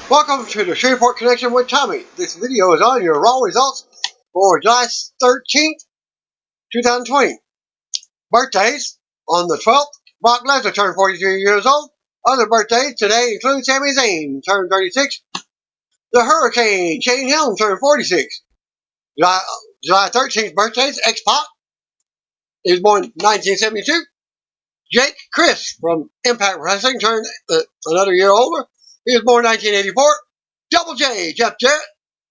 Welcome to the Shreveport Connection with Tommy. This video is on your Raw results for July 13th, 2020. Birthdays on the 12th, Brock Lesnar turned 43 years old. Other birthdays today include Sami Zayn, turned 36. The Hurricane, Shane Helm, turned 46. July 13th birthdays, X-Pac is born in 1972. Jake Chris from Impact Wrestling turned another year older. He was born in 1984. Double J, Jeff Jarrett.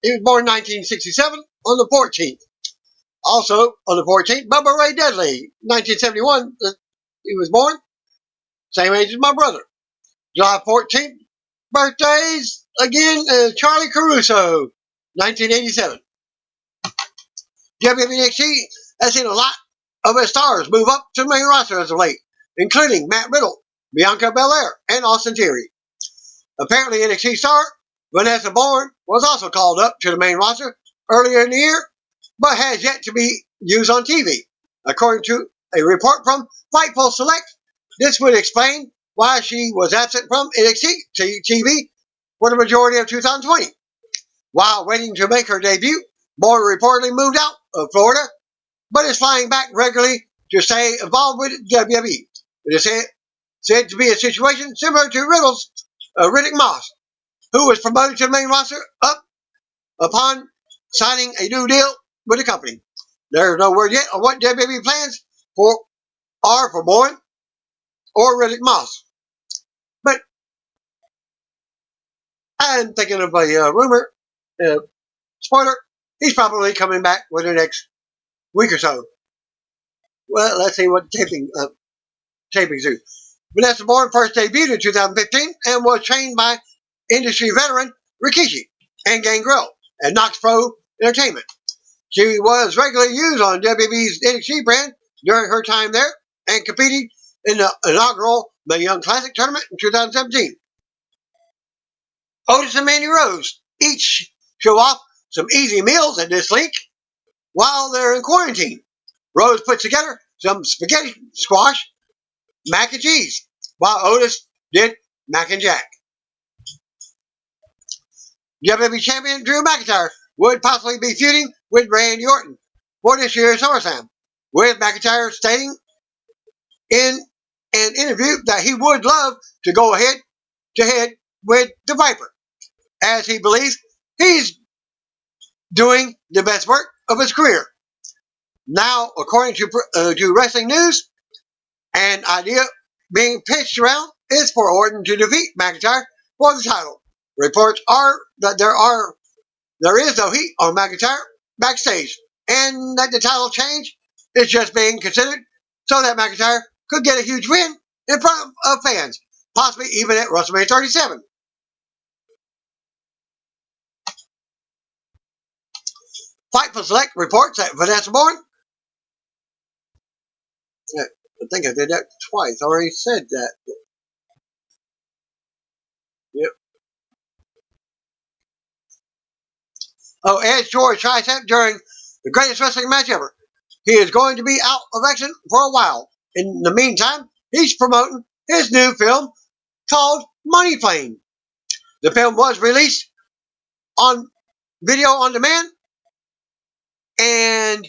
He was born in 1967 on the 14th. Also on the 14th, Bubba Ray Dudley, 1971. He was born. Same age as my brother. July 14th birthdays again. Charlie Caruso, 1987. WWE NXT has seen a lot of its stars move up to the main roster as of late, including Matt Riddle, Bianca Belair, and Austin Theory. Apparently, NXT star Vanessa Borne was also called up to the main roster earlier in the year, but has yet to be used on TV. According to a report from Fightful Select, this would explain why she was absent from NXT TV for the majority of 2020. While waiting to make her debut, Borne reportedly moved out of Florida, but is flying back regularly to stay involved with WWE. It is said to be a situation similar to Riddle's Riddick Moss, who was promoted to the main roster upon signing a new deal with the company. There is no word yet on what WWE plans are for Borne or Riddick Moss. But I'm thinking of a rumor, spoiler, he's probably coming back within the next week or so. Well, let's see what tapings do. Vanessa Borne first debuted in 2015 and was trained by industry veteran Rikishi and Gangrel at Knox Pro Entertainment. She was regularly used on WWE's NXT brand during her time there and competed in the inaugural Mae Young Classic tournament in 2017. Otis and Mandy Rose each show off some easy meals at this link while they're in quarantine. Rose put together some spaghetti squash, mac and cheese, while Otis did mac and jack. WWE Champion Drew McIntyre would possibly be feuding with Randy Orton for this year's SummerSlam, with McIntyre stating in an interview that he would love to go head to head with the Viper, as he believes he's doing the best work of his career. Now, according to Wrestling News, an idea being pitched around is for Orton to defeat McIntyre for the title. Reports are that there is no heat on McIntyre backstage, and that the title change is just being considered so that McIntyre could get a huge win in front of fans, possibly even at WrestleMania 37. Fightful Select reports that Vanessa Borne, I think I did that twice. I already said that. Yep. Oh, Edge tore his tricep during the greatest wrestling match ever. He is going to be out of action for a while. In the meantime, he's promoting his new film called Money Plane. The film was released on video on demand, and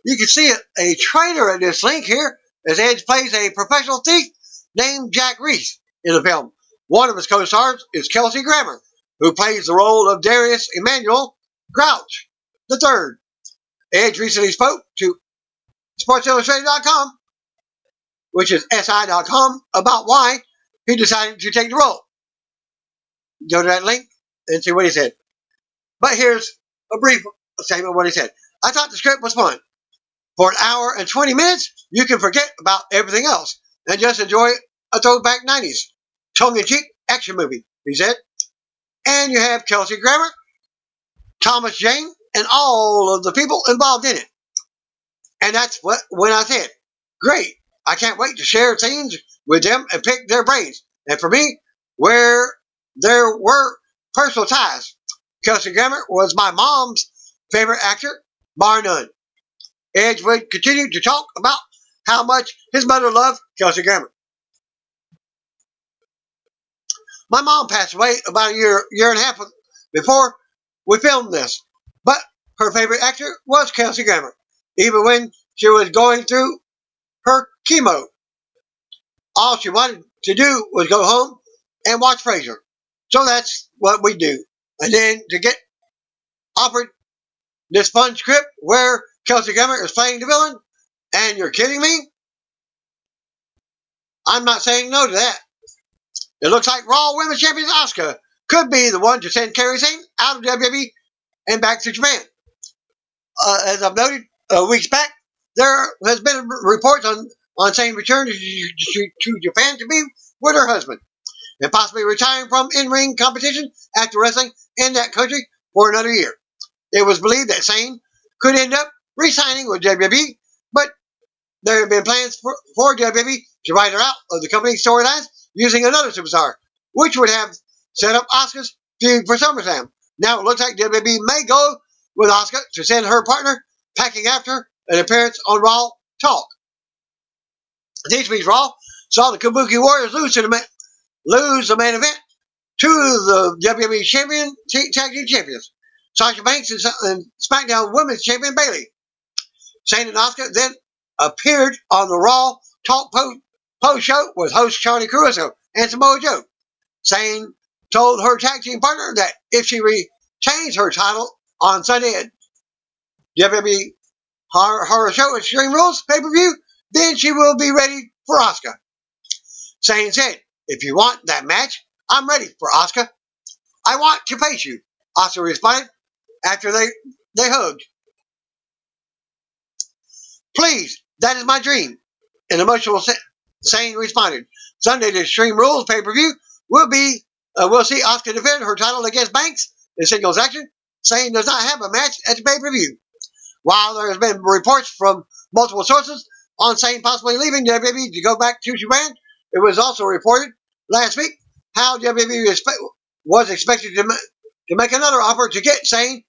you can see a trailer at this link here as Edge plays a professional thief named Jack Reese in the film. One of his co-stars is Kelsey Grammer, who plays the role of Darius Emmanuel Grouch III. Edge recently spoke to SportsIllustrated.com, which is SI.com, about why he decided to take the role. Go to that link and see what he said. But here's a brief statement of what he said. I thought the script was fun. For an hour and 20 minutes, you can forget about everything else and just enjoy a throwback 90s tongue-in-cheek action movie, he said. And you have Kelsey Grammer, Thomas Jane, and all of the people involved in it. And that's when I said, great, I can't wait to share scenes with them and pick their brains. And for me, where there were personal ties, Kelsey Grammer was my mom's favorite actor, bar none. Edge would continue to talk about how much his mother loved Kelsey Grammer. My mom passed away about a year and a half before we filmed this, but her favorite actor was Kelsey Grammer, even when she was going through her chemo. All she wanted to do was go home and watch Frasier. So that's what we do. And then to get offered this fun script where Kelsey Grammer is playing the villain, and you're kidding me? I'm not saying no to that. It looks like Raw Women's Champion Asuka could be the one to send Kairi Sane out of WWE and back to Japan. As I've noted weeks back, there has been reports on Sane return to Japan to be with her husband and possibly retiring from in-ring competition after wrestling in that country for another year. It was believed that Sane could end up re-signing with WWE, but there have been plans for WWE to write her out of the company's storylines using another superstar, which would have set up Asuka's feud for SummerSlam. Now it looks like WWE may go with Asuka to send her partner packing after an appearance on Raw Talk. This week's Raw saw the Kabuki Warriors lose the main event to the WWE Tag Team Champions, Sasha Banks and SmackDown Women's Champion Bayley. Sane and Asuka then appeared on the Raw Talk post show with host Charlie Caruso and Samoa Joe. Sane told her tag team partner that if she retains her title on Sunday at WWE Horror Show Extreme Rules pay-per-view, then she will be ready for Asuka. Sane said, "If you want that match, I'm ready for Asuka. I want to face you," Asuka responded after they hugged. "Please, that is my dream," an emotional Sane responded. Sunday, the Extreme Rules pay-per-view will see Asuka defend her title against Banks in singles action. Sane does not have a match at the pay-per-view. While there has been reports from multiple sources on Sane possibly leaving WWE to go back to Japan, it was also reported last week how WWE was expected to make another offer to get Sane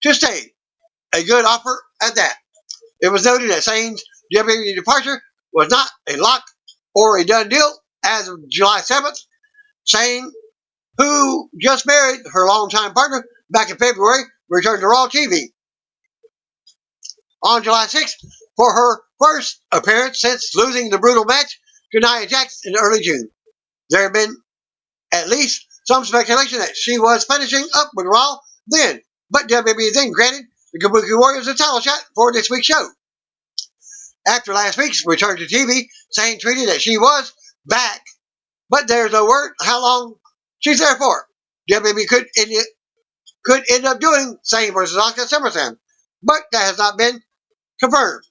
to stay. A good offer at that. It was noted that Sane's WWE departure was not a lock or a done deal as of July 7th. Sane, who just married her longtime partner back in February, returned to Raw TV on July 6th for her first appearance since losing the brutal match to Nia Jax in early June. There had been at least some speculation that she was finishing up with Raw then, but WWE then granted the Kabuki Warriors a title shot for this week's show. After last week's return to TV, Sane tweeted that she was back, but there's no word how long she's there for. WWE could end up doing Sane versus Asuka at SummerSlam, but that has not been confirmed.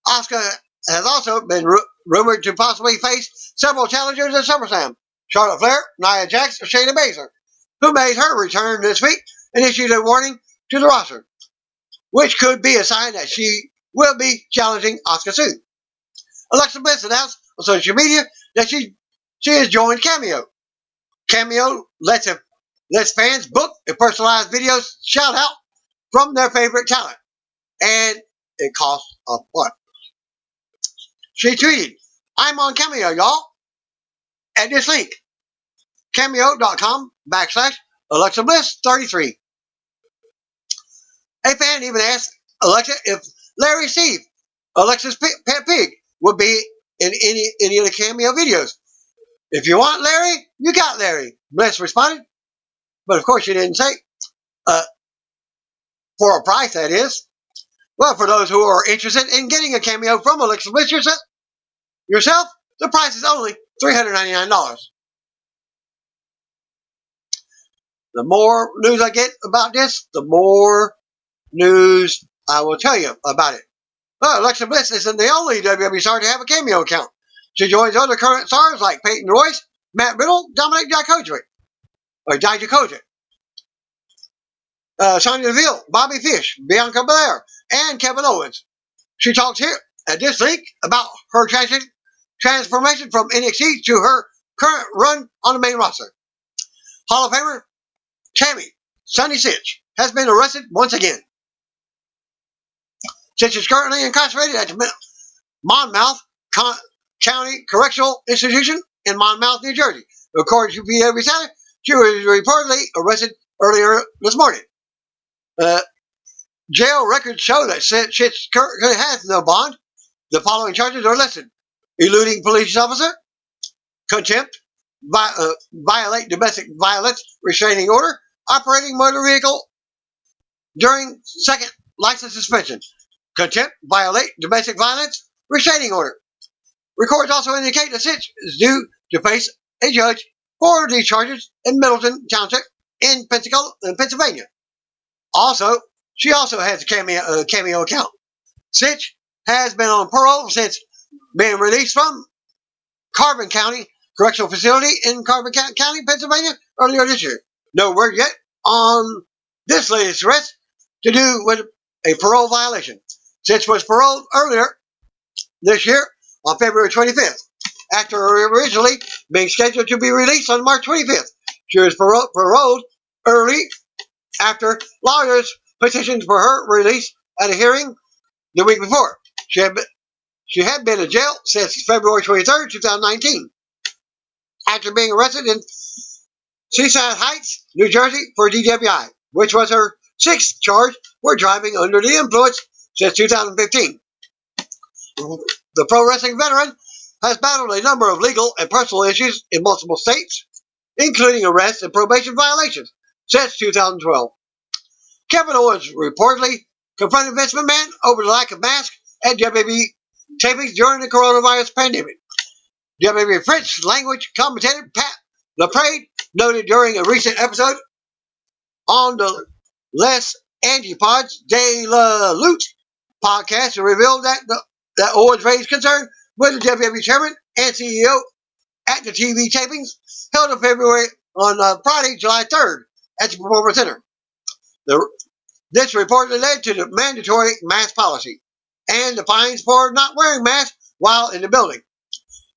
Asuka has also been rumored to possibly face several challengers at SummerSlam: Charlotte Flair, Nia Jax, or Shayna Baszler, who made her return this week and issued a warning to the roster, which could be a sign that she will be challenging Asuka soon. Alexa Bliss announced on social media that she has joined Cameo. Cameo lets fans book a personalized video shout out from their favorite talent, and it costs a butt. She tweeted, "I'm on Cameo, y'all, at this link, cameo.com/Alexa Bliss 33. A fan even asked Alexa if Larry Steve, Alexa's pet pig, would be in any of the Cameo videos. "If you want Larry, you got Larry," Bliss responded. But of course she didn't say for a price, that is. Well, for those who are interested in getting a Cameo from Alexa Bliss yourself, the price is only $399. The more news I get about this, the more news I will tell you about it. Well, Alexa Bliss isn't the only WWE star to have a Cameo account. She joins other current stars like Peyton Royce, Matt Riddle, Dominic Dijakovic, Sonya Deville, Bobby Fish, Bianca Belair, and Kevin Owens. She talks here at this link about her transformation from NXT to her current run on the main roster. Hall of Famer Tammy Sytch has been arrested once again. Sytch is currently incarcerated at the Monmouth County Correctional Institution in Monmouth, New Jersey. According to PW Saturday, She was reportedly arrested earlier this morning. Jail records show that Sytch currently has no bond. The following charges are listed: eluding police officer, contempt, violate domestic violence restraining order, operating motor vehicle during second license suspension, contempt, violate domestic violence restraining order. Records also indicate that Sytch is due to face a judge for these charges in Middleton Township in Pennsylvania. She also has a cameo account. Sytch has been on parole since being released from Carbon County Correctional Facility in Carbon County, Pennsylvania, earlier this year. No word yet on this latest arrest to do with a parole violation. Sytch was paroled earlier this year on February 25th, after originally being scheduled to be released on March 25th. She was paroled early after lawyers petitioned for her release at a hearing the week before. She had been in jail since February 23rd, 2019, after being arrested in Seaside Heights, New Jersey for DWI, which was her sixth charge for driving under the influence since 2015. The pro wrestling veteran has battled a number of legal and personal issues in multiple states, including arrests and probation violations since 2012. Kevin Owens reportedly confronted Vince McMahon over the lack of masks at WWE tapings during the coronavirus pandemic. WWE French language commentator Pat LaPrade noted during a recent episode on the Les Antipodes de la Lutte podcast and revealed that Owens raised concern with the WWE chairman and CEO at the TV tapings held on Friday, July 3rd at the Performance Center. This reportedly led to the mandatory mask policy and the fines for not wearing masks while in the building.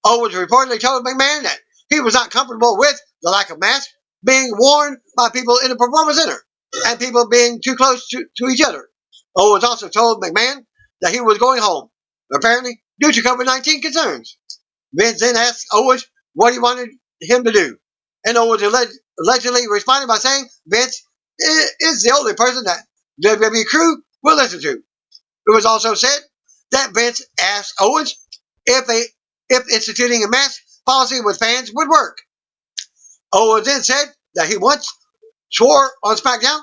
Owens reportedly told McMahon that he was not comfortable with the lack of masks being worn by people in the Performance Center and people being too close to each other. Owens also told McMahon that he was going home, apparently due to COVID-19 concerns. Vince then asked Owens what he wanted him to do, and Owens allegedly responded by saying Vince is the only person that WWE crew will listen to. It was also said that Vince asked Owens if instituting a mask policy with fans would work. Owens then said that he once swore on SmackDown,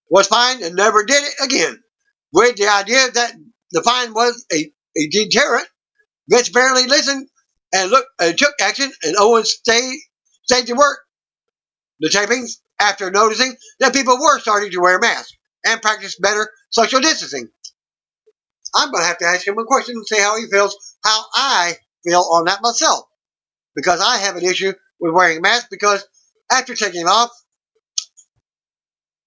was fined, and never did it again, with the idea that the fine was a deterrent. Vince barely listened and took action, and Owens stayed to work the tapings after noticing that people were starting to wear masks and practice better social distancing. I'm going to have to ask him a question and see how he feels, how I feel on that myself, because I have an issue with wearing a mask, because after taking it off,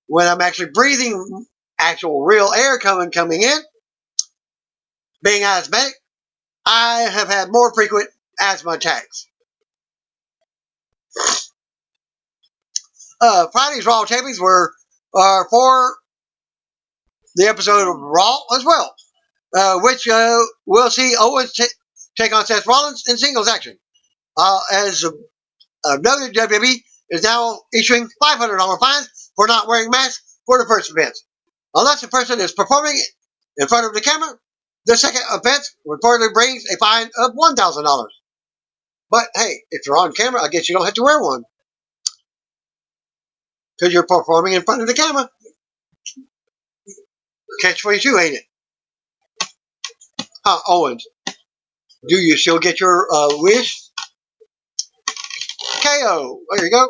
when I'm actually breathing actual real air coming in, being asthmatic, I have had more frequent asthma attacks. Friday's Raw tapings were for the episode of Raw as well, which will see Owens take on Seth Rollins in singles action. As noted, WWE is now issuing $500 fines for not wearing masks for the first offense. Unless the person is performing in front of the camera, the second offense reportedly brings a fine of $1,000. But hey, if you're on camera, I guess you don't have to wear one, because you're performing in front of the camera. Catch-22, ain't it? Owens, do you still get your wish? KO, there you go.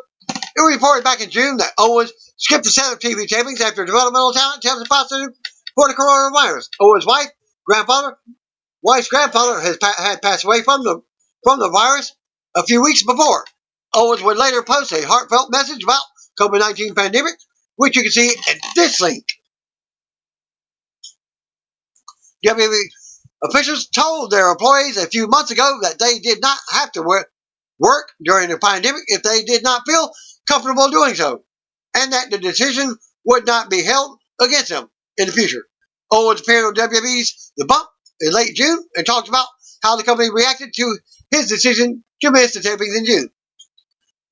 It was reported back in June that Owens skipped a set of TV tapings after developmental talent tested positive for the coronavirus. Owens' wife's grandfather had passed away from the virus a few weeks before. Owens would later post a heartfelt message about COVID-19 pandemic, which you can see at this link. WWE officials told their employees a few months ago that they did not have to work during the pandemic if they did not feel comfortable doing so, and that the decision would not be held against them in the future. Owens appeared on WWE's The Bump in late June and talked about how the company reacted to his decision to miss the tapings in June.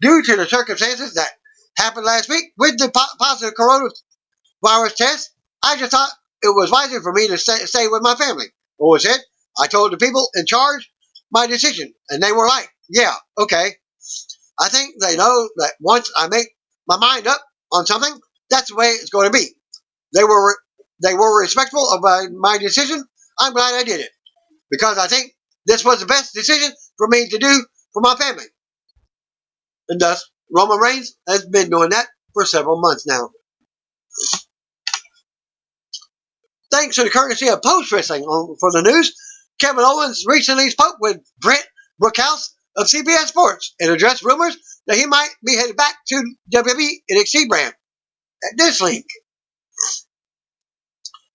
Due to the circumstances that happened last week with the positive coronavirus test, I just thought it was wiser for me to stay with my family. Owens said, I told the people in charge my decision, and they were like, yeah, okay. I think they know that once I make my mind up on something, that's the way it's going to be. They were respectful of my decision. I'm glad I did it because I think this was the best decision for me to do for my family. And thus, Roman Reigns has been doing that for several months now. Thanks to the courtesy of Post Wrestling for the news, Kevin Owens recently spoke with Brent Brookhouse of CBS Sports and addressed rumors that he might be headed back to WWE NXT brand. At this link,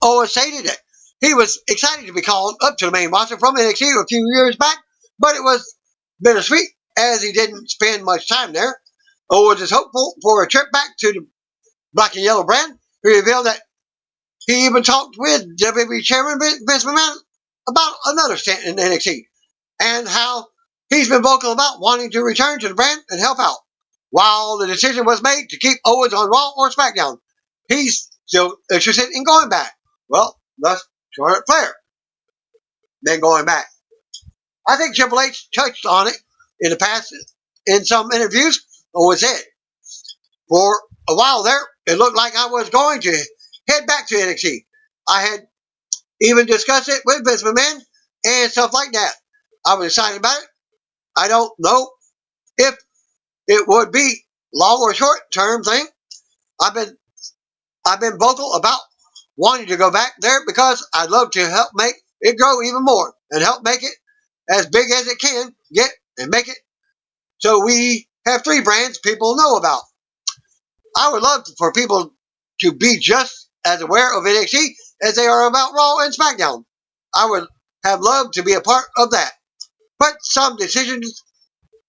Owens stated that he was excited to be called up to the main roster from NXT a few years back, but it was bittersweet as he didn't spend much time there. Owens is hopeful for a trip back to the black and yellow brand. He revealed that he even talked with WWE Chairman Vince McMahon about another stint in NXT and how he's been vocal about wanting to return to the brand and help out. While the decision was made to keep Owens on Raw or SmackDown, he's still interested in going back. Well, thus Charlotte Flair. Then going back. I think Triple H touched on it in the past in some interviews. Owens said, for a while there, it looked like I was going to head back to NXT. I had even discussed it with Vince McMahon and stuff like that. I was excited about it. I don't know if it would be long or short term thing. I've been vocal about wanting to go back there because I'd love to help make it grow even more and help make it as big as it can get and make it so we have 3 brands people know about. I would love for people to be just as aware of NXT as they are about Raw and SmackDown. I would have loved to be a part of that. But some decisions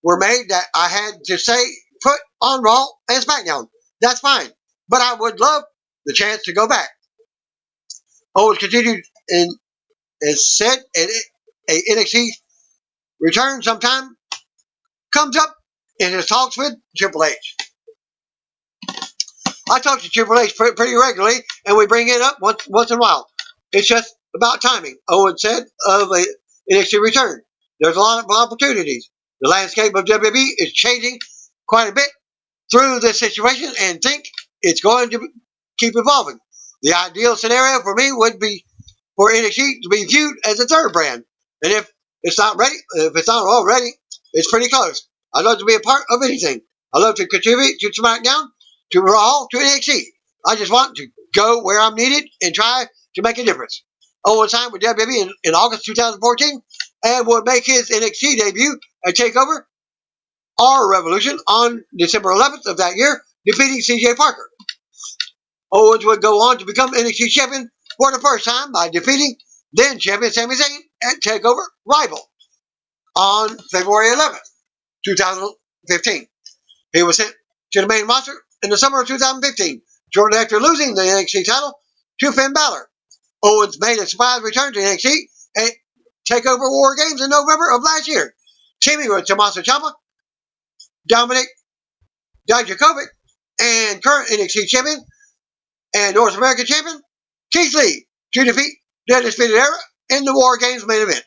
were made that I had to stay put on Raw and SmackDown. That's fine. But I would love the chance to go back. Owens continued and said a NXT return sometime comes up in his talks with Triple H. I talk to Triple H pretty regularly, and we bring it up once in a while. It's just about timing, Owens said, of a NXT return. There's a lot of opportunities. The landscape of WWE is changing quite a bit through this situation and think it's going to keep evolving. The ideal scenario for me would be for NXT to be viewed as a 3rd brand. And if it's not all ready, it's pretty close. I'd love to be a part of anything. I'd love to contribute to SmackDown, to Raw, to NXT. I just want to go where I'm needed and try to make a difference. Owens signed with WWE in August 2014 and would make his NXT debut at TakeOver or Revolution on December 11th of that year, defeating CJ Parker. Owens would go on to become NXT champion for the first time by defeating then champion Sami Zayn at TakeOver Rival on February 11th, 2015. He was sent to the main roster in the summer of 2015, shortly after losing the NXT title to Finn Balor. Owens made a surprise return to NXT at TakeOver War Games in November of last year, teaming with Tommaso Ciampa, Dominic Dijakovic, and current NXT champion and North American champion Keith Lee to defeat the Undisputed Era in the War Games main event.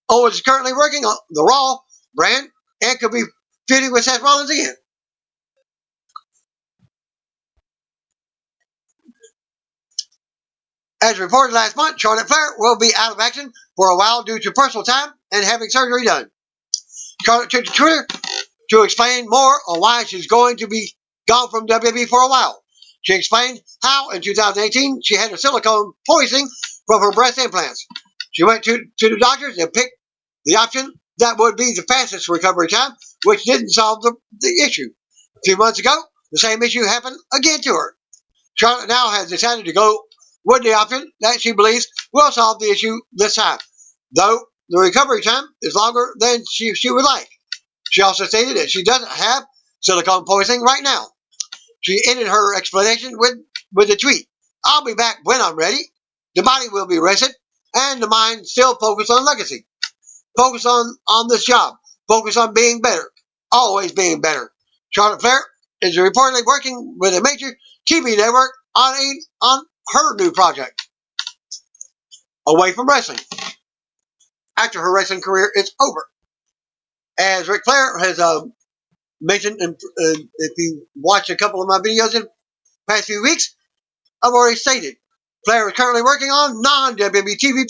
Owens is currently working on the Raw brand and could be feuding with Seth Rollins again. As reported last month, Charlotte Flair will be out of action for a while due to personal time and having surgery done. Charlotte took to Twitter to explain more on why she's going to be gone from WWE for a while. She explained how in 2018 she had a silicone poisoning from her breast implants. She went to the doctors and picked the option that would be the fastest recovery time, which didn't solve the issue. A few months ago, the same issue happened again to her. Charlotte now has decided to go with the option that she believes will solve the issue this time, though the recovery time is longer than she would like. She also stated that she doesn't have silicone poisoning right now. She ended her explanation with a tweet. I'll be back when I'm ready. The body will be rested, and the mind still focused on legacy. Focus on this job. Focus on being better. Always being better. Charlotte Flair is reportedly working with a major TV network on her new project, away from wrestling, after her wrestling career is over. As Ric Flair has mentioned, if you watch a couple of my videos in the past few weeks, I've already stated, Flair is currently working on non-WWE TV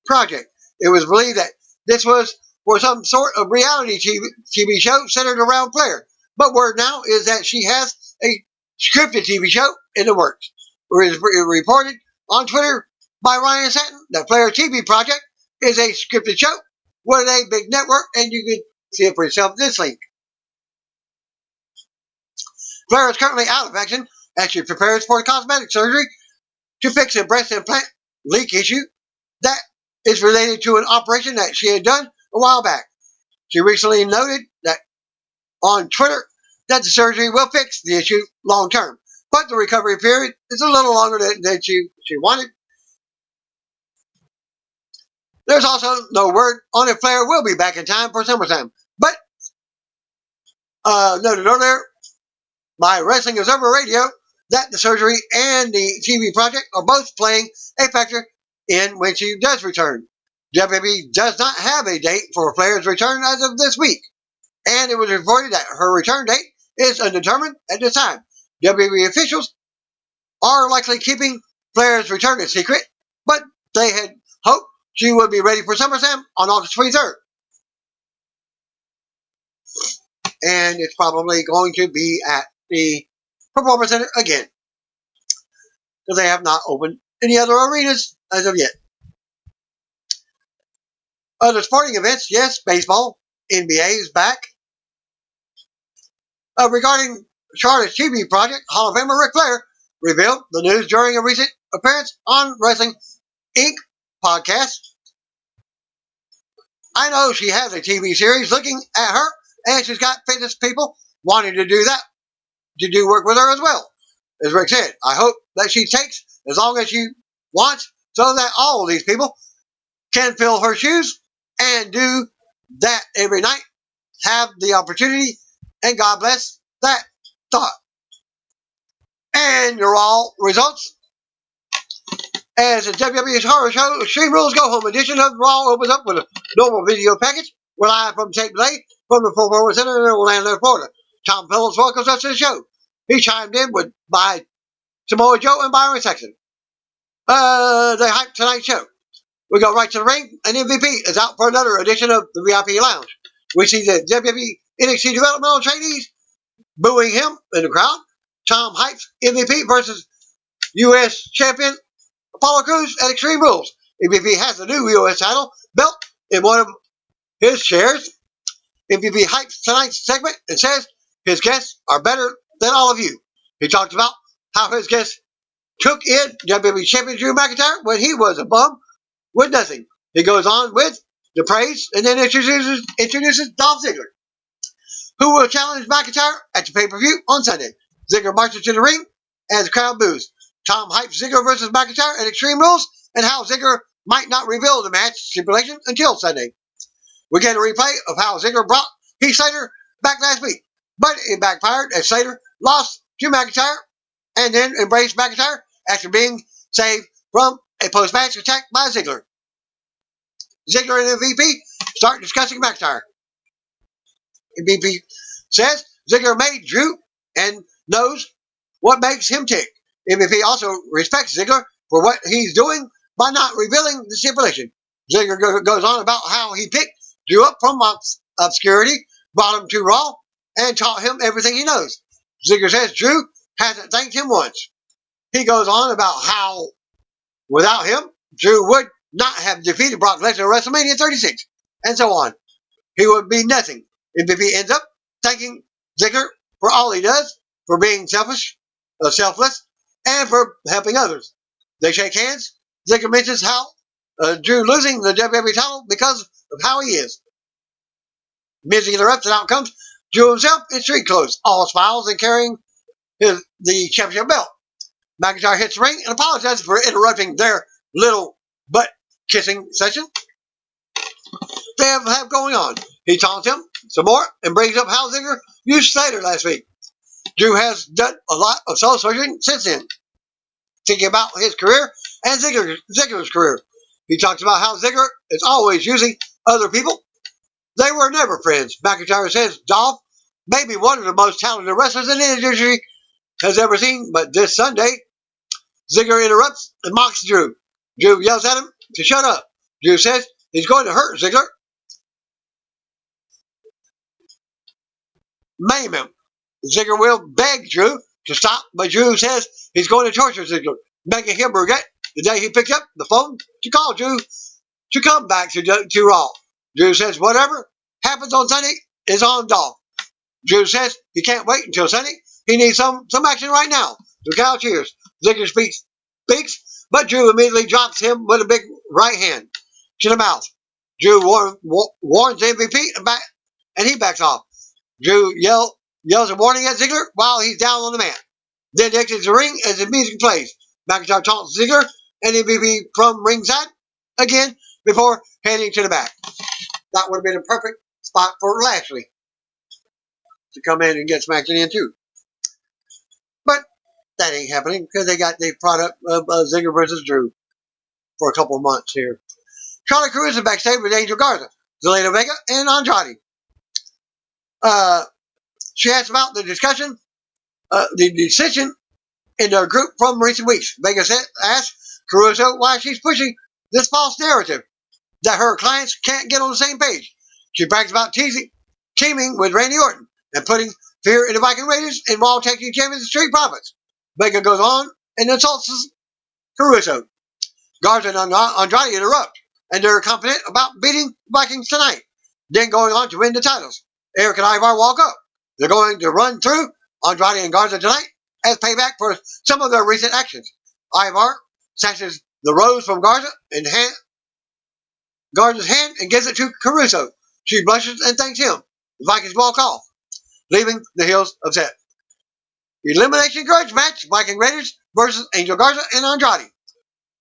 project. It was believed that this was for some sort of reality TV show centered around Flair. But word now is that she has a scripted TV show in the works. It is reported on Twitter by Ryan Satin that Flair's TV project is a scripted show with a big network, and you can see it for yourself in this link. Flair is currently out of action as she prepares for cosmetic surgery to fix a breast implant leak issue that is related to an operation that she had done a while back. She recently noted that on Twitter that the surgery will fix the issue long term, but the recovery period is a little longer than she wanted. There's also no word on if Flair will be back in time for SummerSlam, but noted earlier by Wrestling Observer Radio that the surgery and the TV project are both playing a factor in when she does return. WWE does not have a date for Flair's return as of this week, and it was reported that her return date is undetermined at this time. WWE officials are likely keeping Flair's return a secret, but they had hoped she would be ready for SummerSlam on August 23rd. And it's probably going to be at the Performance Center again, because they have not opened any other arenas as of yet. Other sporting events, yes, baseball, NBA is back. Regarding Charlotte's TV project, Hall of Famer Ric Flair revealed the news during a recent appearance on Wrestling Inc. podcast. I know she has a TV series looking at her, and she's got fitness people wanting to do that, to do work with her as well. As Rick said, I hope that she takes as long as she wants so that all of these people can fill her shoes and do that every night, have the opportunity, and God bless that thought. And your all results. As the WWE Horror Show Extreme Rules Go Home edition of Raw opens up with a normal video package. We're live from tape delay from the Performance Center in Orlando, Florida. Tom Phillips welcomes us to the show. He chimed in by Samoa Joe and Byron Saxton. They hyped tonight's show. We go right to the ring, and MVP is out for another edition of the VIP Lounge. We see the WWE NXT developmental trainees booing him in the crowd. Tom hypes MVP versus U.S. champion Apollo Crews at Extreme Rules. MVP has the new U.S. title belt in one of his chairs. MVP hypes tonight's segment and says his guests are better than all of you. He talks about how his guests took in WWE champion Drew McIntyre when he was a bum with nothing. He goes on with the praise and then introduces Dolph Ziggler, who will challenge McIntyre at the pay-per-view on Sunday. Ziggler marches to the ring as the crowd boos. Tom hypes Ziggler versus McIntyre at Extreme Rules and how Ziggler might not reveal the match stipulation until Sunday. We get a replay of how Ziggler brought Heath Slater back last week, but it backfired as Slater lost to McIntyre and then embraced McIntyre after being saved from a post-match attack by Ziggler. Ziggler and MVP start discussing McIntyre. MVP says Ziggler made Drew and knows what makes him tick. MVP also respects Ziggler for what he's doing by not revealing the stipulation. Ziggler goes on about how he picked Drew up from obscurity, brought him to Raw, and taught him everything he knows. Ziggler says Drew hasn't thanked him once. He goes on about how, without him, Drew would not have defeated Brock Lesnar at WrestleMania 36, and so on. He would be nothing. MVP ends up thanking Ziggler for all he does, for being selfless, and for helping others. They shake hands. Ziggler mentions how Drew losing the WWE title because of how he is. Miz interrupts and out comes Drew himself in street clothes, all smiles and carrying the championship belt. McIntyre hits the ring and apologizes for interrupting their little butt-kissing session they have going on. He taunts him, some more and brings up how Ziggler used Slater last week. Drew has done a lot of soul searching since then, thinking about his career and Ziggler's career. He talks about how Ziggler is always using other people. They were never friends. McIntyre says Dolph may be one of the most talented wrestlers in the industry has ever seen, but this Sunday, Ziggler interrupts and mocks Drew. Drew yells at him to shut up. Drew says he's going to hurt Ziggler, maim him. Ziggler will beg Drew to stop, but Drew says he's going to torture Ziggler, making him regret the day he picked up the phone to call Drew to come back to Raw. Drew says whatever happens on Sunday is on Dolph. Drew says he can't wait until Sunday. He needs some action right now. The crowd cheers. Ziggler speaks, but Drew immediately drops him with a big right hand to the mouth. Drew warns the MVP and he backs off. Drew yells a warning at Ziggler while he's down on the mat. Then exits the ring as the music plays. McIntyre taunts Ziggler and the MVP from ringside again before heading to the back. That would have been a perfect spot for Lashley to come in and get smacked in too. But that ain't happening because they brought up Ziggler versus Drew for a couple of months here. Charlotte Cruz is backstage with Angel Garza, Zelina Vega, and Andrade. She asked about the discussion, the decision in their group from recent weeks. Vega asked Caruso why she's pushing this false narrative that her clients can't get on the same page. She brags about teaming with Randy Orton and putting fear in the Viking Raiders and Raw Tag Team Champions and Street Profits. Vega goes on and insults Caruso. Garza and Andrade interrupt, and they're confident about beating Vikings tonight, then going on to win the titles. Eric and Ivar walk up. They're going to run through Andrade and Garza tonight as payback for some of their recent actions. Ivar snatches the rose from Garza's hand and gives it to Caruso. She blushes and thanks him. The Vikings walk off, leaving the heels upset. Elimination grudge match: Viking Raiders versus Angel Garza and Andrade.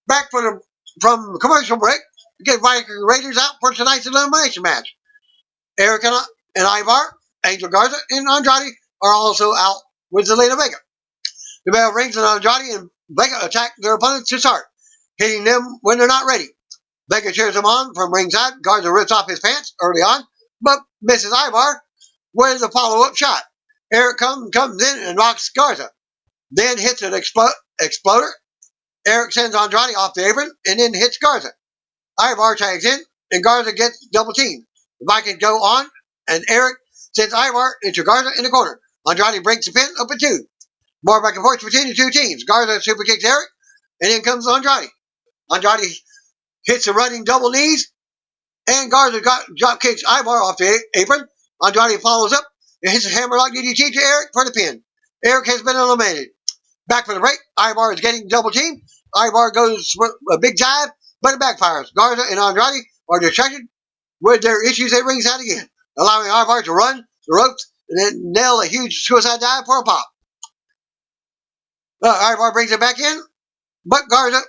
Back from commercial break, we get Viking Raiders out for tonight's elimination match. Eric and Ivar, Angel Garza, and Andrade are also out with Zelina Vega. The bell rings and Andrade and Vega attack their opponents to start, hitting them when they're not ready. Vega cheers them on from ringside. Garza rips off his pants early on, but misses Ivar with a follow-up shot. Eric comes in and knocks Garza, then hits an exploder. Eric sends Andrade off the apron and then hits Garza. Ivar tags in and Garza gets double teamed. The Vikings go on and Eric sends Ivar into Garza in the corner. Andrade breaks the pin up at 2. More back and forth between the two teams. Garza super kicks Eric and in comes Andrade. Andrade hits the running double knees and Garza drop kicks Ivar off the apron. Andrade follows up and hits a hammerlock DDT to Eric for the pin. Eric has been eliminated. Back from the break, Ivar is getting double teamed. Ivar goes for a big dive, but it backfires. Garza and Andrade are distracted with their issues at ringside again, allowing Ivar to run the ropes and then nail a huge suicide dive for a pop. Ivar brings it back in, but Garza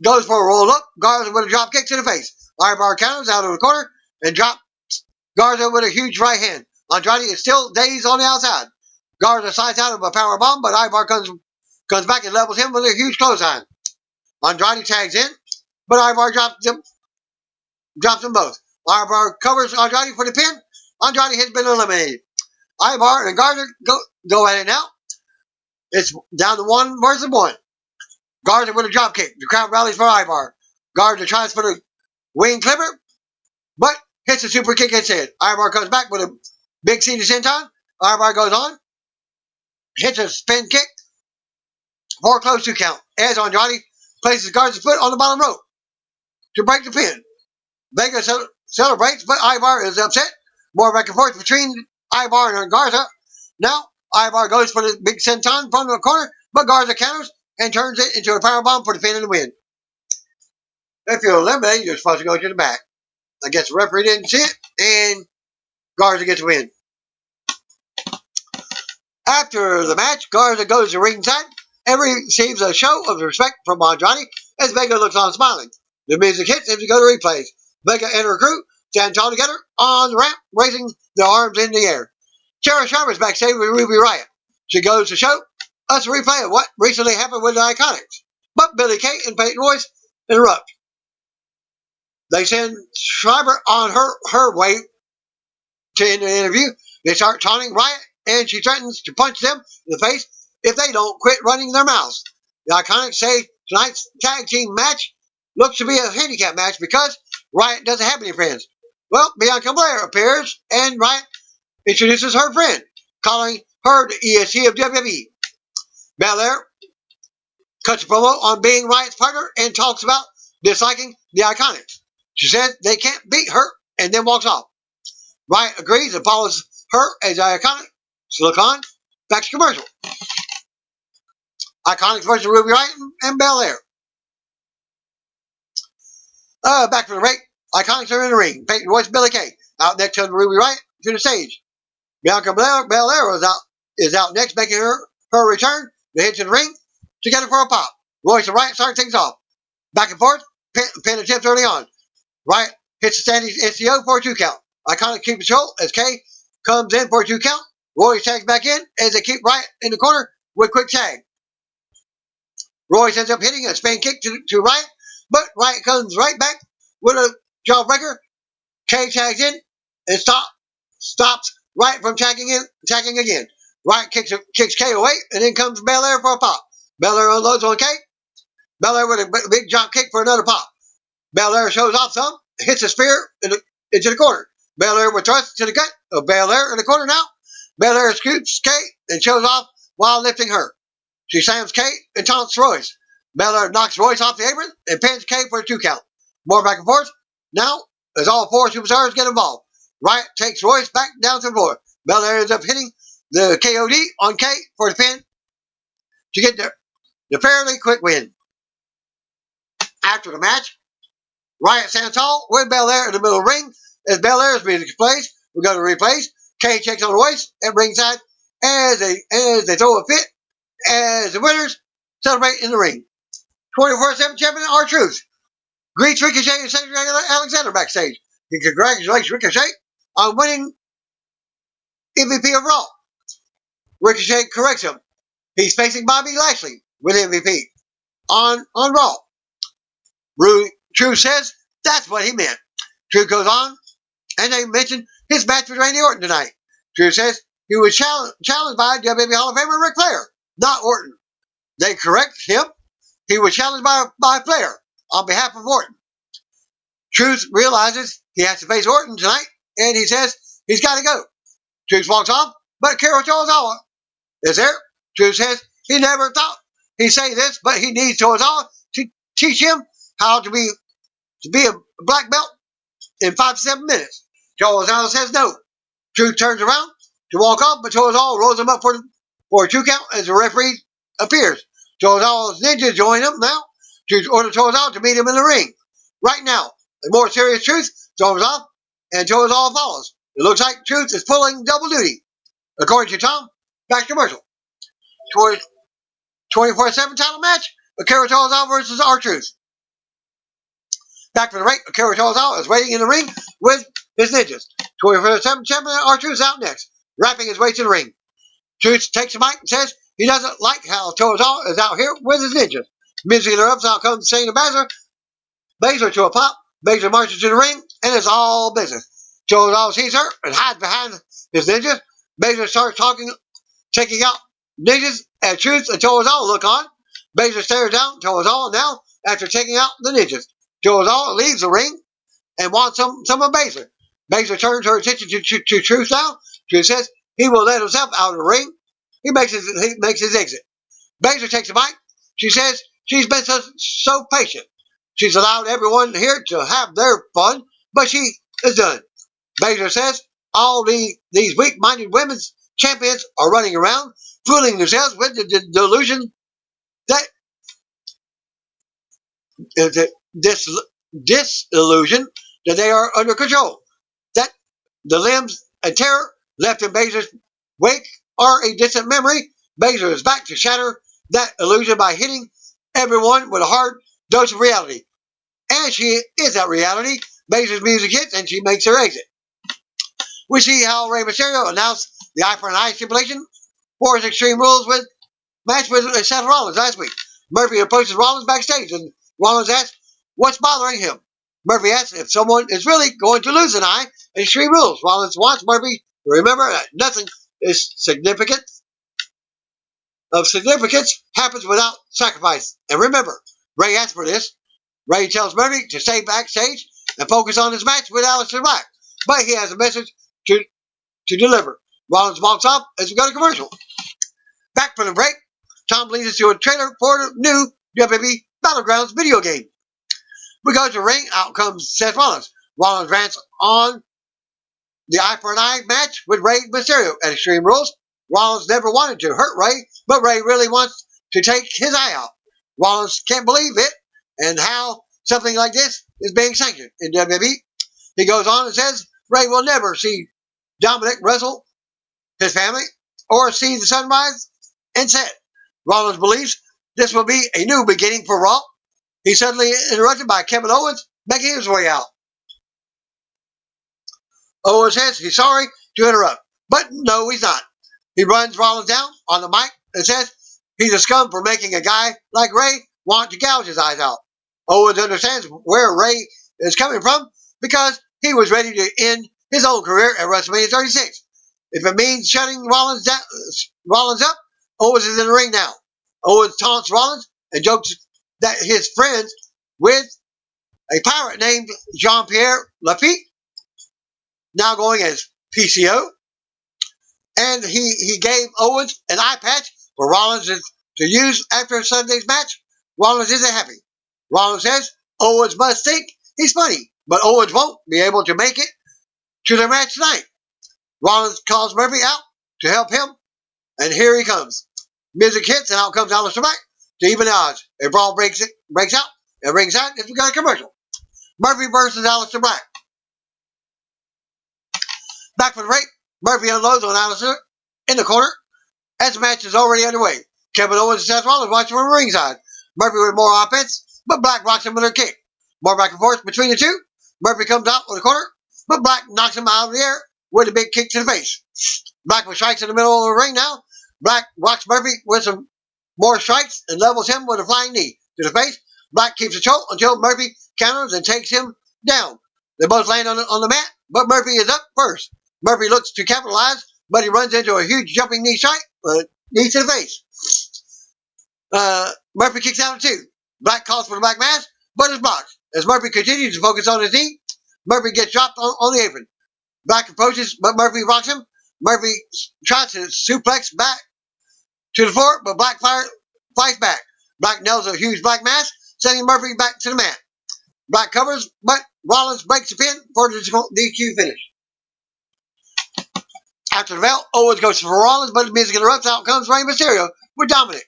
goes for a roll up. Garza with a drop kick to the face. Ivar counters out of the corner and drops Garza with a huge right hand. Andrade is still dazed on the outside. Garza slides out of a power bomb, but Ivar comes back and levels him with a huge clothesline. Andrade tags in, but Ivar drops them both. Ivar covers Andrade for the pin. Andrade has been eliminated. Ivar and Garza go at it now. It's down to 1 versus 1. Garza with a drop kick. The crowd rallies for Ivar. Garza tries for the wing clipper, but hits a super kick instead. Ivar comes back with a big C to senton. Ivar goes on, hits a spin kick for a close 2 count. As Andrade places Garza's foot on the bottom rope to break the pin. Vega celebrates, but Ivar is upset. More back and forth between Ivar and Garza. Now, Ivar goes for the big senton from the corner, but Garza counters and turns it into a powerbomb for the pin and the win. If you're eliminated, you're supposed to go to the back. I guess the referee didn't see it, and Garza gets the win. After the match, Garza goes to ringside and receives a show of respect from Andrade as Vega looks on smiling. The music hits as we go to replays. Vega and her crew stand tall together on the ramp, raising their arms in the air. Sarah Sharp is backstage with Ruby Riott. She goes to show us a replay of what recently happened with the Iconics. But Billy Kay and Peyton Royce interrupt. They send Schreiber on her way to end the interview. They start taunting Riott, and she threatens to punch them in the face if they don't quit running their mouths. The Iconics say tonight's tag team match looks to be a handicap match because Riott doesn't have any friends. Well, Bianca Belair appears, and Riott introduces her friend, calling her the EST of WWE. Belair cuts a promo on being Riott's partner and talks about disliking the Iconics. She says they can't beat her and then walks off. Riott agrees and follows her as the Iconics look on. Back to commercial. Iconics versus Ruby Riott and Belair. Back from the break. Iconics are in the ring. Peyton Royce, Billy Kay. Out next to Ruby Riott to the stage. Bianca Belair is out next, making her return. They head to the ring together for a pop. Royce and Riott start things off. Back and forth. Pin attempts early on. Riott hits the standing SCO for a 2 count. Iconics keep control as Kay comes in for a 2 count. Royce tags back in as they keep Riott in the corner with quick tag. Royce ends up hitting a spin kick to Riott, but Riott comes right back with a jawbreaker. Kay tags in and stops Riott from tagging again. Riott kicks Kay away, and then comes Belair for a pop. Belair unloads on Kay. Belair with a big drop kick for another pop. Belair shows off some, hits a spear into the corner. Belair with thrust to the gut of Belair in the corner now. Belair scoots Kay and shows off while lifting her. She slams Kay and taunts Royce. Belair knocks Royce off the apron and pins Kay for a 2 count. More back and forth. Now, as all 4 superstars get involved, Riott takes Royce back down to the floor. Belair ends up hitting the KOD on Kay for the pin to get the fairly quick win. After the match, Riott stands tall with Belair in the middle of the ring. As Belair's being replaced, we go to replace. Kay checks on Royce at ringside as they throw a fit as the winners celebrate in the ring. 24/7 champion R-Truth greets Ricochet and Cedric Alexander backstage. He congratulates Ricochet on winning MVP of Raw. Ricochet corrects him. He's facing Bobby Lashley with MVP on Raw. Truth says that's what he meant. Truth goes on, and they mention his match with Randy Orton tonight. Truth says he was challenged by WWE Hall of Famer Ric Flair, not Orton. They correct him. He was challenged by Flair on behalf of Orton. Truth realizes he has to face Orton tonight, and he says he's got to go. Truth walks off, but Kara Tozawa is there. Truth says he never thought he'd say this, but he needs Tozawa to teach him how to be a black belt in 5 to 7 minutes. Tozawa says no. Truth turns around to walk off, but Tozawa rolls him up for a 2 count as the referee appears. Tozawa's ninja join him now. Truth orders Tozawa to meet him in the ring. Right now, the more serious Truth storms off, and Tozawa follows. It looks like Truth is pulling double duty. According to Tom, back to commercial. 24/7 title match, Akira Tozawa versus R-Truth. Back from the break, Akira Tozawa is waiting in the ring with his ninjas. 24/7 champion R-Truth is out next, wrapping his way to the ring. Truth takes the mic and says he doesn't like how Tozawa is out here with his ninjas. Immediately interrupts, out comes Shayna Baszler to a pop. Baszler marches to the ring, and it's all business. Tozawa sees her and hides behind his ninjas. Baszler starts taking out ninjas as Truth and Tozawa look on. Baszler stares down Tozawa now after taking out the ninjas. Tozawa leaves the ring and wants some of Baszler. Baszler turns her attention to Truth now. Truth says he will let himself out of the ring. He makes his exit. Baszler takes the mic. She says she's been so patient. She's allowed everyone here to have their fun, but she is done. Baszler says all these weak-minded women's champions are running around, fooling themselves with the delusion that disillusion that they are under control. That the limbs and terror left in Baszler's wake are a distant memory. Baszler is back to shatter that illusion by hitting everyone with a hard dose of reality. And she is that reality. Maze's music hits and she makes her exit. We see how Rey Mysterio announced the eye for an eye stipulation for his Extreme Rules with match with Seth Rollins last week. Murphy approaches Rollins backstage and Rollins asks what's bothering him. Murphy asks if someone is really going to lose an eye in Extreme Rules. Rollins wants Murphy to remember that nothing is significance happens without sacrifice. And remember, Ray asked for this. Ray tells Murphy to stay backstage and focus on his match with Aleister Black. But he has a message to deliver. Rollins walks off as we go to commercial. Back from the break, Tom leads us to a trailer for the new WWE Battlegrounds video game. We go to the ring. Out comes Seth Rollins. Rollins rants on the eye for an eye match with Rey Mysterio at Extreme Rules. Rollins never wanted to hurt Rey, but Rey really wants to take his eye out. Rollins can't believe it and how something like this is being sanctioned in WWE. He goes on and says Rey will never see Dominic wrestle his family or see the sunrise and set. Rollins believes this will be a new beginning for Raw. He's suddenly interrupted by Kevin Owens making his way out. Owens says he's sorry to interrupt, but no, he's not. He runs Rollins down on the mic and says he's a scum for making a guy like Rey want to gouge his eyes out. Owens understands where Rey is coming from because he was ready to end his own career at WrestleMania 36. If it means shutting Rollins up, Owens is in the ring now. Owens taunts Rollins and jokes that his friends with a pirate named Jean-Pierre Lafitte, now going as PCO, and he gave Owens an eye patch for Rollins to use after Sunday's match. Rollins isn't happy. Rollins says Owens must think he's funny, but Owens won't be able to make it to their match tonight. Rollins calls Murphy out to help him, and here he comes. Music hits, and out comes Aleister Black to even the odds. A brawl breaks out and rings out as we got a commercial. Murphy versus Aleister Black. Back for the break, Murphy unloads on Aleister in the corner as the match is already underway. Kevin Owens and Seth Rollins watching from ringside. Murphy with more offense, but Black rocks him with a kick. More back and forth between the two. Murphy comes out on the corner, but Black knocks him out of the air with a big kick to the face. Black with strikes in the middle of the ring now. Black rocks Murphy with some more strikes and levels him with a flying knee to the face. Black keeps a choke until Murphy counters and takes him down. They both land on the mat, but Murphy is up first. Murphy looks to capitalize, but he runs into a huge jumping knee strike, knee to the face. Murphy kicks out of two. Black calls for the black mask, but is blocked. As Murphy continues to focus on his knee, Murphy gets dropped on the apron. Black approaches, but Murphy rocks him. Murphy tries to suplex back to the floor, but Black fights back. Black nails a huge black mask, sending Murphy back to the mat. Black covers, but Rollins breaks the pin for the DQ finish. After the bell, Owens goes for Rollins, but the music interrupts. Out comes Rey Mysterio with Dominic.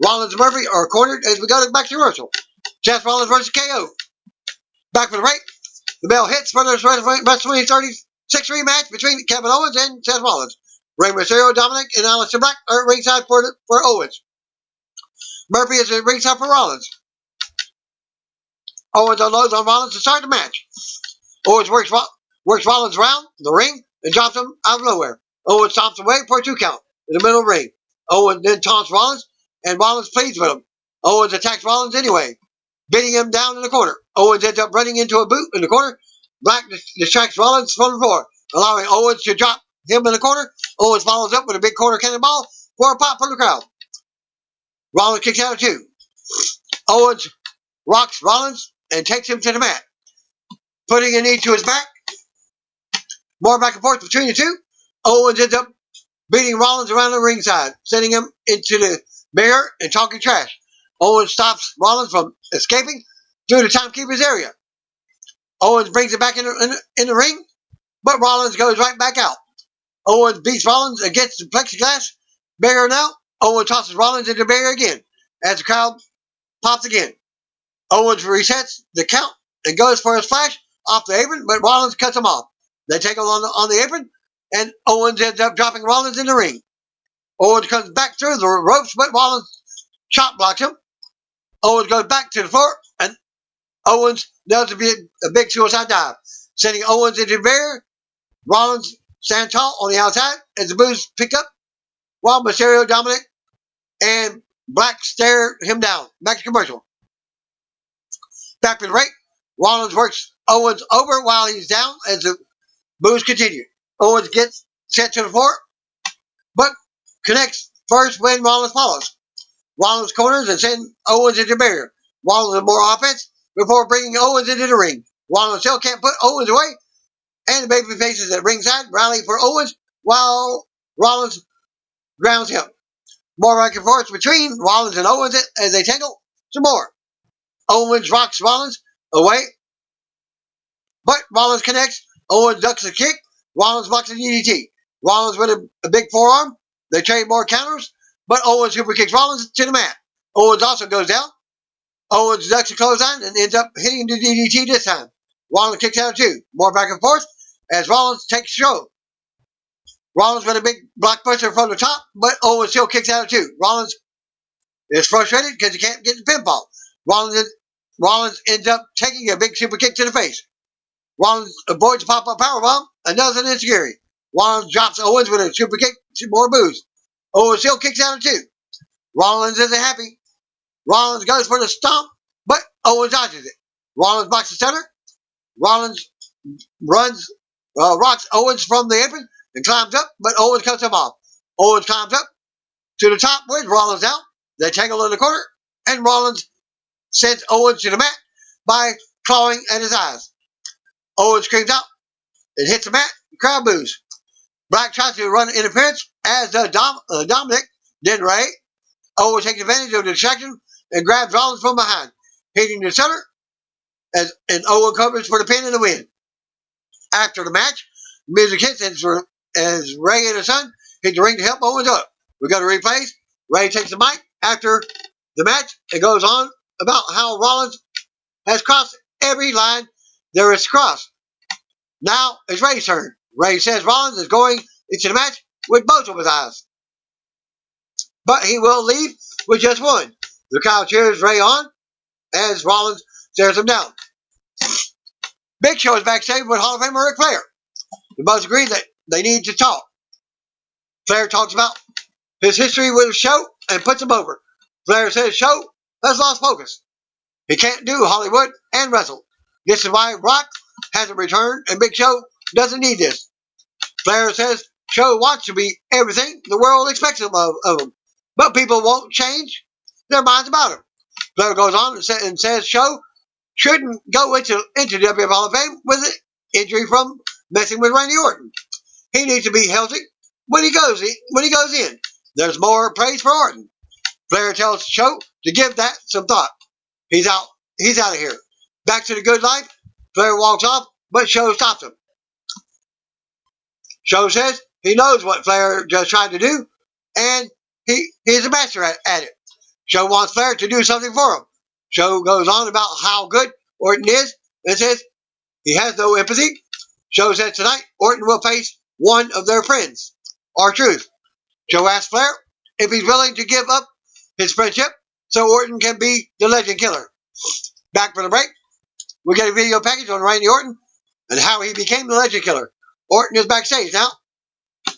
Rollins and Murphy are cornered as we go back to commercial. Seth Rollins versus KO. Back for the break. The bell hits for the WrestleMania 36 rematch between Kevin Owens and Seth Rollins. Rey Mysterio, Dominic, and Aleister Black are at ringside for Owens. Murphy is at ringside for Rollins. Owens unloads on Rollins to start the match. Owens works Rollins around the ring and drops him out of nowhere. Owens stomps away for a 2 count in the middle of the ring. Owens then taunts Rollins, and Rollins pleads with him. Owens attacks Rollins anyway, beating him down in the corner. Owens ends up running into a boot in the corner. Black distracts Rollins from the floor, allowing Owens to drop him in the corner. Owens follows up with a big corner cannonball for a pop from the crowd. Rollins kicks out of 2. Owens rocks Rollins and takes him to the mat, putting a knee to his back. More back and forth between the two. Owens ends up beating Rollins around the ringside, sending him into the mirror and talking trash. Owens stops Rollins from escaping through the timekeeper's area. Owens brings it back in the ring, but Rollins goes right back out. Owens beats Rollins against the plexiglass barrier now. Owens tosses Rollins into the barrier again as the crowd pops again. Owens resets the count and goes for his flash off the apron, but Rollins cuts him off. They take him on the apron, and Owens ends up dropping Rollins in the ring. Owens comes back through the ropes, but Rollins chop blocks him. Owens goes back to the floor, and Owens does a big suicide dive, sending Owens into the barrier. Rollins stands tall on the outside as the boos pick up, while Mysterio, Dominic, and Black stare him down. Back to commercial. Back to the break. Rollins works Owens over while he's down as the boos continue. Owens gets sent to the floor, but connects first when Rollins follows. Rollins corners and sends Owens into the barrier. Rollins with more offense before bringing Owens into the ring. Rollins still can't put Owens away, and the baby faces at ringside rally for Owens while Rollins grounds him. More back and forth between Rollins and Owens as they tangle some more. Owens rocks Rollins away, but Rollins connects. Owens ducks a kick. Rollins blocks a DDT. Rollins with a big forearm. They trade more counters, but Owens super kicks Rollins to the mat. Owens also goes down. Owens ducks a clothesline and ends up hitting the DDT this time. Rollins kicks out too. More back and forth as Rollins takes the show. Rollins with a big blockbuster from the top, but Owens still kicks out too. Rollins is frustrated because he can't get the pinfall. Rollins ends up taking a big super kick to the face. Rollins avoids a pop-up powerbomb and does an enziguri. Rollins drops Owens with a super kick, some more boos. Owens still kicks out too. Rollins isn't happy. Rollins goes for the stomp, but Owens dodges it. Rollins blocks the center. Rollins rocks Owens from the apron and climbs up, but Owens cuts him off. Owens climbs up to the top with Rollins down. They tangle in the corner, and Rollins sends Owens to the mat by clawing at his eyes. Owens screams out and hits the mat. The crowd boos. Black tries to run interference as Dominic, then Ray. Owens takes advantage of the distraction and grabs Rollins from behind, hitting the center, and Owen covers for the pin and the win. After the match, music hits as Ray and his son hit the ring to help Owens up. We got a replay. Ray takes the mic after the match and goes on about how Rollins has crossed every line there is to cross. Now it's Ray's turn. Ray says Rollins is going into the match with both of his eyes, but he will leave with just one. The crowd cheers Ray on as Rollins stares him down. Big Show is backstage with Hall of Famer Ric Flair. They both agree that they need to talk. Flair talks about his history with the show and puts him over. Flair says show has lost focus. He can't do Hollywood and wrestle. This is why Rock hasn't returned and Big Show doesn't need this. Flair says Show wants to be everything the world expects of him, but people won't change their minds about him. Flair goes on and says Show shouldn't go into WWE Hall of Fame with an injury from messing with Randy Orton. He needs to be healthy when he goes in. There's more praise for Orton. Flair tells Show to give that some thought. He's out of here. Back to the good life. Flair walks off, but Show stops him. Show says he knows what Flair just tried to do, and he's a master at it. Show wants Flair to do something for him. Show goes on about how good Orton is and says he has no empathy. Show says tonight Orton will face one of their friends, R-Truth. Show asks Flair if he's willing to give up his friendship so Orton can be the Legend Killer. Back for the break, we get a video package on Randy Orton and how he became the Legend Killer. Orton is backstage now.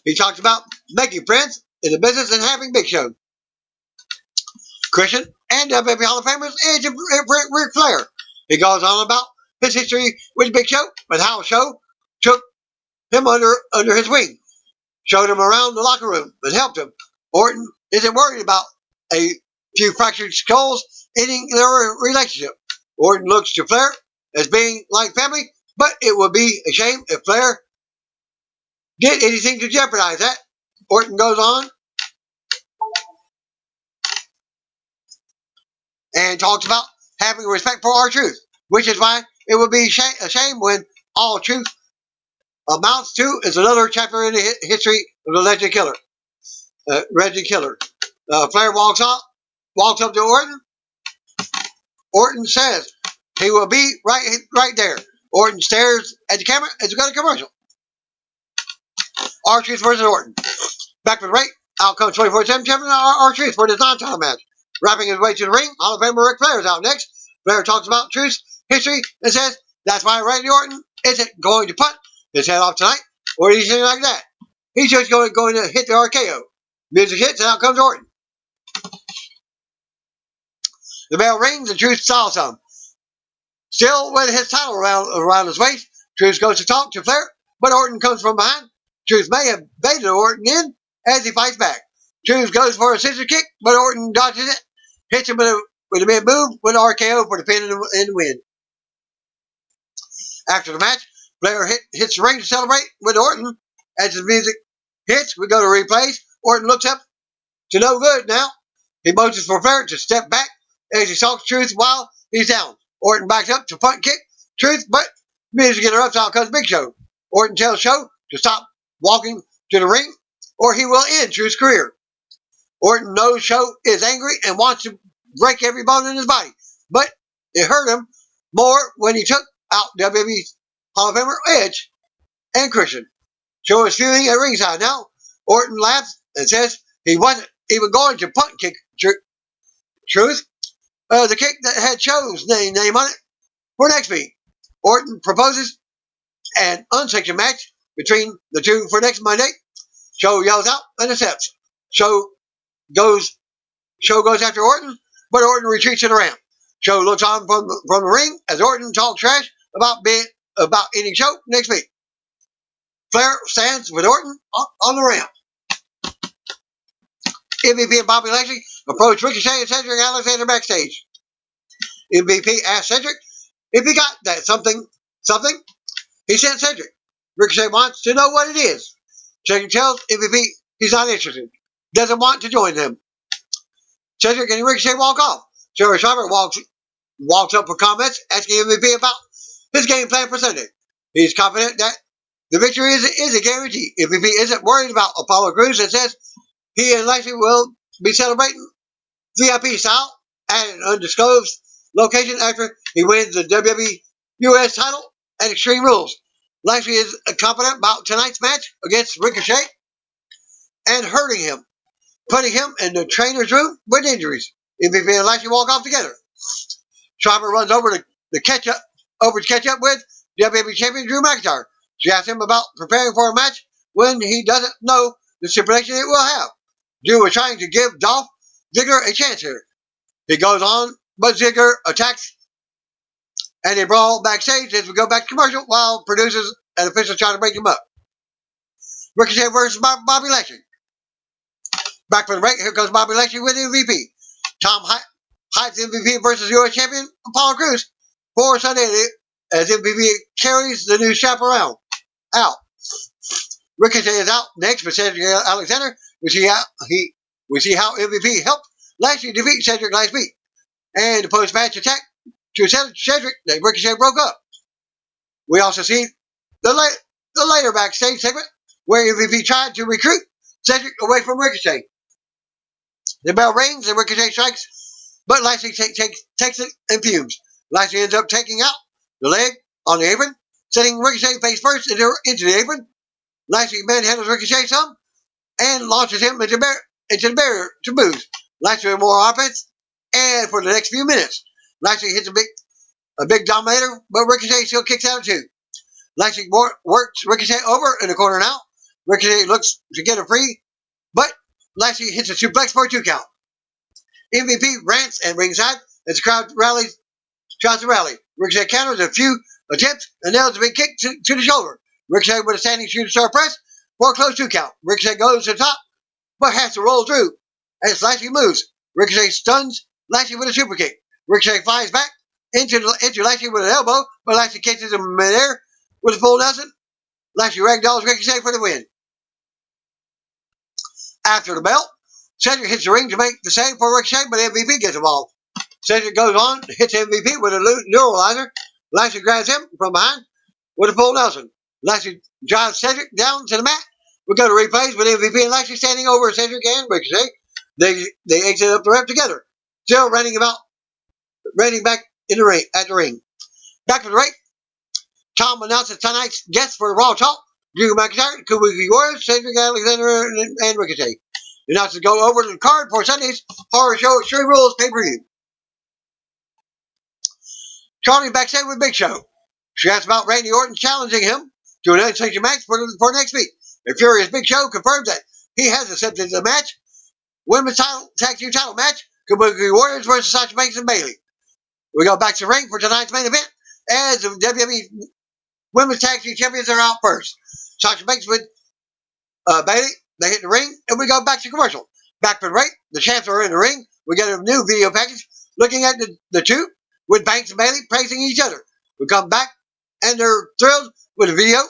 He talks about making friends in the business and having Big Show, Christian, and WWE Hall of Famers and Ric Flair. He goes on about his history with Big Show and how Show took him under his wing, showed him around the locker room, and helped him. Orton isn't worried about a few fractured skulls ending their relationship. Orton looks to Flair as being like family, but it would be a shame if Flair did anything to jeopardize that. Orton goes on and talks about having respect for R-Truth, which is why it would be a shame when all truth amounts to is another chapter in the history of the Legend Killer. Flair walks up to Orton. Orton says he will be right there. Orton stares at the camera as we go to commercial. R-Truth versus Orton. Back with Ray. Out comes 24/7 champion R-Truth for this non-title match. Wrapping his way to the ring, Hall of Famer Ric Flair is out next. Flair talks about Truth's history and says that's why Randy Orton isn't going to punt his head off tonight or anything like that. He's just going to hit the RKO. Music hits and out comes Orton. The bell rings and Truth saw some. Still with his title around his waist, Truth goes to talk to Flair, but Orton comes from behind. Truth may have baited Orton in as he fights back. Truth goes for a scissor kick, but Orton dodges it, hits him with a mid move with an RKO for the pin and the win. After the match, Flair hits the ring to celebrate with Orton. As the music hits, we go to replays. Orton looks up to no good now. He motions for Flair to step back as he stalks Truth while he's down. Orton backs up to punt kick Truth, but music interrupts. Out comes Big Show. Orton tells Show to stop walking to the ring or he will end Truth's career. Orton knows Show is angry and wants to break every bone in his body, but it hurt him more when he took out WWE Hall of Famer Edge and Christian. Show is fuming at ringside now. Orton laughs and says he wasn't even going to punt kick Truth. The kick that had Show's name on it for next week. Orton proposes an unsanctioned match between the two for next Monday. Show yells out and accepts. Show goes after Orton, but Orton retreats to the ramp. Show looks on from the ring as Orton talks trash about ending Show next week. Flair stands with Orton on the ramp. MVP and Bobby Lashley approach Ricochet and Cedric Alexander backstage. MVP asked Cedric if he got that something. He sent Cedric. Ricochet wants to know what it is. Cedric tells MVP he's not interested. Doesn't want to join them. Cedric and Ricochet walk off. Jerry Sharper walks up for comments, asking MVP about his game plan for Sunday. He's confident that the victory is a guarantee. MVP isn't worried about Apollo Crews and says he and Lashley will be celebrating VIP style at an undisclosed location after he wins the WWE US title at Extreme Rules. Lashley is confident about tonight's match against Ricochet and hurting him, putting him in the trainer's room with injuries. MVP and Lashley walk off together. Sharper runs over to catch up with WWE Champion Drew McIntyre. She asks him about preparing for a match when he doesn't know the stipulation it will have. Drew was trying to give Dolph Ziggler a chance here. He goes on, but Ziggler attacks and they brawl backstage as we go back to commercial while producers and officials try to break him up. Ricochet versus Bobby Lashley. Back for the break, here comes Bobby Lashley with MVP. Tom hypes MVP versus US Champion Apollo Crews for Sunday as MVP carries the new strap around. Out. Ricochet is out next for Cedric Alexander. We see how MVP helped Lashley defeat Cedric last week. And the post-match attack to Cedric that Ricochet broke up. We also see the later backstage segment where MVP tried to recruit Cedric away from Ricochet. The bell rings and Ricochet strikes, but Lashley takes it and fumes. Lashley ends up taking out the leg on the apron, sending Ricochet face first into the apron. Lashley manhandles Ricochet some and launches him into the barrier to booze. Lashley with more offense, and for the next few minutes, Lashley hits a big dominator, but Ricochet still kicks out too. Lashley works Ricochet over in the corner now. Ricochet looks to get a free, but Lashley hits a suplex for a 2 count. MVP rants and ringside as the crowd tries to rally. Ricochet counters a few attempts and nails a big kick to the shoulder. Ricochet with a standing shooting star press for a close 2 count. Ricochet goes to the top, but has to roll through as Lashley moves. Ricochet stuns Lashley with a super kick. Ricochet flies back into Lashley with an elbow, but Lashley catches him in midair with a full Nelson. Lashley ragdolls Ricochet for the win. After the bell, Cedric hits the ring to make the save for Ricochet, but MVP gets involved. Cedric goes on, hits MVP with a neuralizer. Lashley grabs him from behind with a full Nelson. Lashley drives Cedric down to the mat. We go to replays with MVP and Lashley standing over Cedric and Ricochet. They exit up the ramp together, still running back in the ring at the ring. Back for the break, Tom announces tonight's guests for the Raw Talk: Drew McIntyre, Kabuki Warriors, Cedric Alexander, and Ricochet. The announcers go over the card for Sunday's Horror Show Extreme Rules pay-per-view. Charlie backstage with Big Show. She asks about Randy Orton challenging him to an unsanctioned match for next week. A furious Big Show confirms that he has accepted the match. Women's tag team title match. Kabuki Warriors versus Sasha Banks and Bayley. We go back to the ring for tonight's main event as the WWE Women's Tag Team Champions are out first. Sasha Banks with Bayley. They hit the ring, and we go back to commercial. Back for the break. The champs are in the ring. We get a new video package looking at the two with Banks and Bayley praising each other. We come back, and they're thrilled with the video.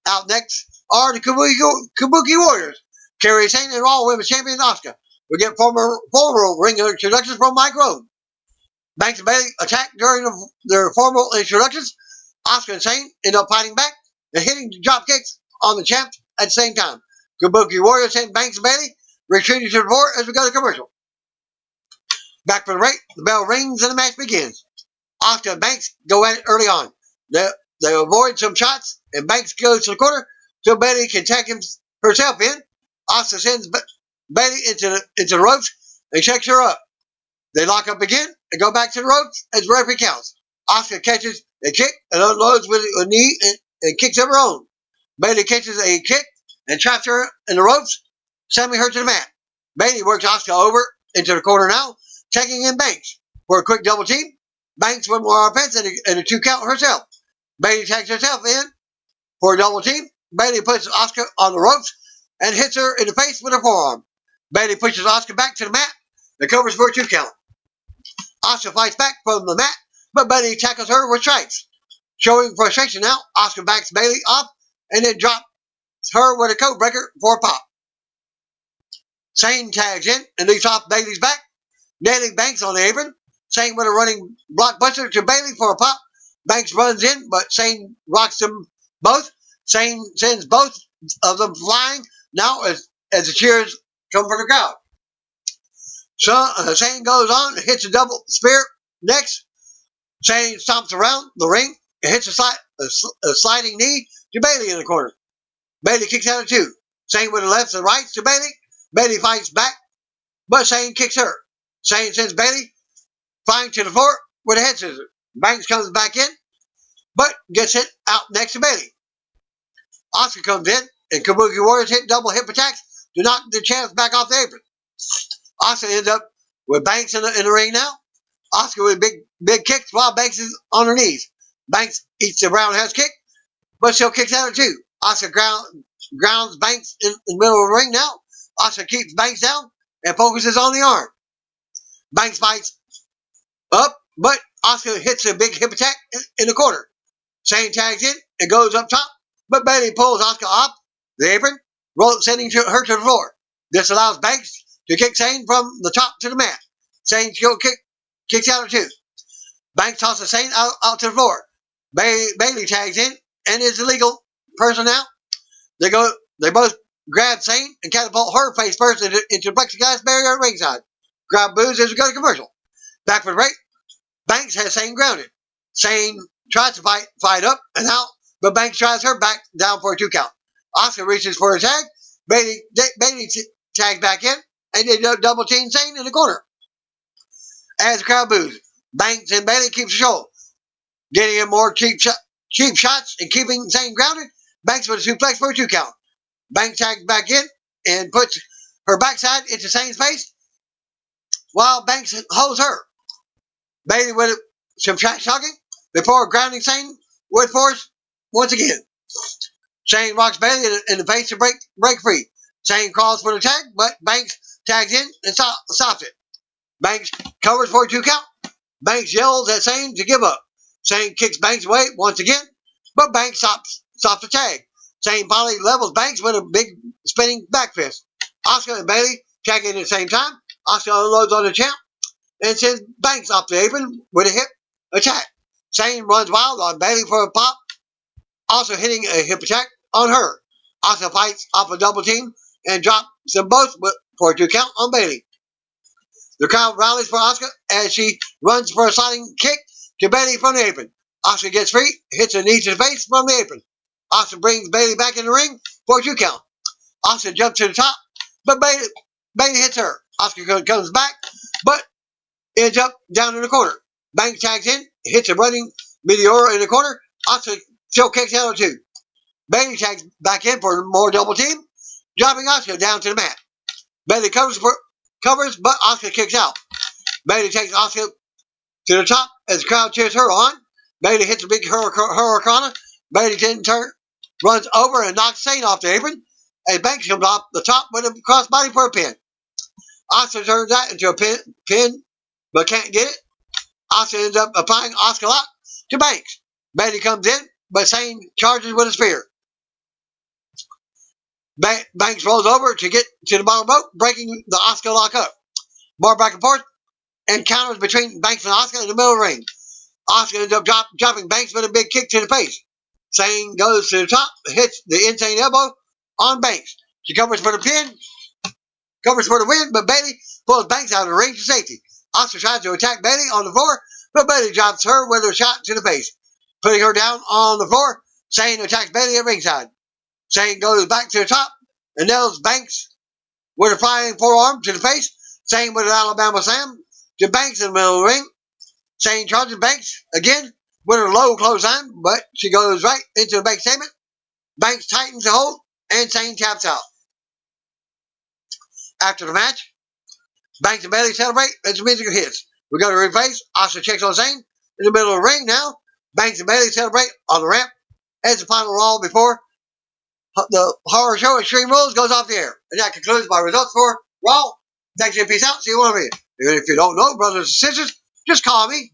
Out next are the Kabuki Warriors. Kari, Sane, and Raw Women's Champion Asuka. We get former ring introductions from Mike Rowe. Banks and Bayley attack during their formal introductions. Asuka and Sane end up fighting back and hitting drop kicks on the champs at the same time. Kabuki Warriors send Banks and Bayley retreating to the floor as we go to commercial. Back for the break, the bell rings and the match begins. Asuka and Banks go at it early on. They avoid some shots and Banks goes to the corner so Bayley can tag herself in. Asuka sends Bayley into the ropes and shakes her up. They lock up again and go back to the ropes as the referee counts. Asuka catches a kick and unloads with a knee and kicks of her own. Bayley catches a kick and traps her in the ropes, sending her to the mat. Bayley works Asuka over into the corner now, taking in Banks for a quick double team. Banks with more offense and a 2 count herself. Bayley tags herself in for a double team. Bayley puts Asuka on the ropes and hits her in the face with her forearm. Bayley pushes Asuka back to the mat and covers for a 2 count. Asuka fights back from the mat, but Bayley tackles her with strikes. Showing frustration now, Asuka backs Bayley off and then drops her with a code breaker for a pop. Sane tags in and leaps off Bayley's back, nailing Banks on the apron. Sane with a running blockbuster to Bayley for a pop. Banks runs in, but Sane rocks them both. Sane sends both of them flying now as the cheers come from the crowd. So Sane goes on and hits a double spear. Next, Sane stomps around the ring and hits a sliding knee to Bayley in the corner. Bayley kicks out of 2. Sane with the lefts and rights to Bayley. Bayley fights back, but Sane kicks her. Sane sends Bayley flying to the floor with a head scissor. Banks comes back in, but gets hit out next to Bayley. Asuka comes in, and Kabuki Warriors hit double hip attacks to knock the champs back off the apron. Asuka ends up with Banks in the ring now. Asuka with big kicks while Banks is on her knees. Banks eats the roundhouse kick, but still kicks out of 2. Asuka grounds Banks in the middle of the ring now. Asuka keeps Banks down and focuses on the arm. Banks fights up, but Asuka hits a big hip attack in the corner. Sane tags in and goes up top, but Bayley pulls Asuka off the apron, sending her to the floor. This allows Banks to kick Sane from the top to the mat. Sane kicks out of 2. Banks tosses Sane out to the floor. Bayley tags in and is the legal person now. They both grab Sane and catapult her face first into the plexiglass barrier at ringside. Grab boos as we go to commercial. Back for the break. Banks has Sane grounded. Sane tries to fight up and out, but Banks drives her back down for a 2 count. Asuka reaches for a tag. Bayley tags back in and they double team Sane in the corner. As the crowd boos, Banks and Bayley keep control, getting in more cheap shots and keeping Sane grounded. Banks with a suplex for a 2 count. Banks tags back in and puts her backside into Sane's face while Banks holds her. Bayley with some trash talking before grounding Sane with force once again. Sane rocks Bayley in the face to break free. Sane crawls for the tag, but Banks tags in and stops it. Banks covers for a 2 count. Banks yells at Sane to give up. Sane kicks Banks away once again, but Banks stops the tag. Sane finally levels Banks with a big spinning back fist. Asuka and Bayley tag in at the same time. Asuka unloads on the champ and sends Banks off the apron with a hip attack. Sane runs wild on Bayley for a pop, also hitting a hip attack on her. Asuka fights off a double team and drops them both for a 2 count on Bayley. The crowd rallies for Asuka as she runs for a sliding kick to Bayley from the apron. Asuka gets free, hits a knee to the face from the apron. Asuka brings Bayley back in the ring for a 2 count. Asuka jumps to the top, but Bayley hits her. Asuka comes back, but ends up down in the corner. Banks tags in, hits a running Meteor in the corner. Asuka still kicks out of 2. Bayley tags back in for more double team, dropping Asuka down to the mat. Bayley covers, but Asuka kicks out. Bayley takes Asuka to the top as the crowd cheers her on. Bayley hits a big hurricane. Bayley then runs over and knocks Sane off the apron. And Banks comes off the top with a crossbody for a pin. Asuka turns that into a pin, but can't get it. Asuka ends up applying Asuka lock to Banks. Bayley comes in, but Sane charges with a spear. Banks rolls over to get to the bottom rope, breaking the Asuka lock up. More back and forth, encounters between Banks and Asuka in the middle of the ring. Asuka ends up dropping Banks with a big kick to the face. Sane goes to the top, hits the insane elbow on Banks. She covers for the pin, covers for the win, but Bayley pulls Banks out of the ring for safety. Asuka tries to attack Bayley on the floor, but Bayley drops her with a shot to the face. Putting her down on the floor, Sane attacks Bayley at ringside. Sane goes back to the top and nails Banks with a flying forearm to the face. Sane with an Alabama slam to Banks in the middle of the ring. Sane charges Banks again with a low clothesline, but she goes right into the Banks statement. Banks tightens the hold, and Sane taps out. After the match, Banks and Bayley celebrate as the music hits. We go to replays. Asuka checks on Sane in the middle of the ring now. Banks and Bayley celebrate on the ramp as the final Raw before the horror show Extreme Rules goes off the air. And that concludes my results for Raw. Thanks and peace out. See you one of you. Even if you don't know, brothers and sisters, just call me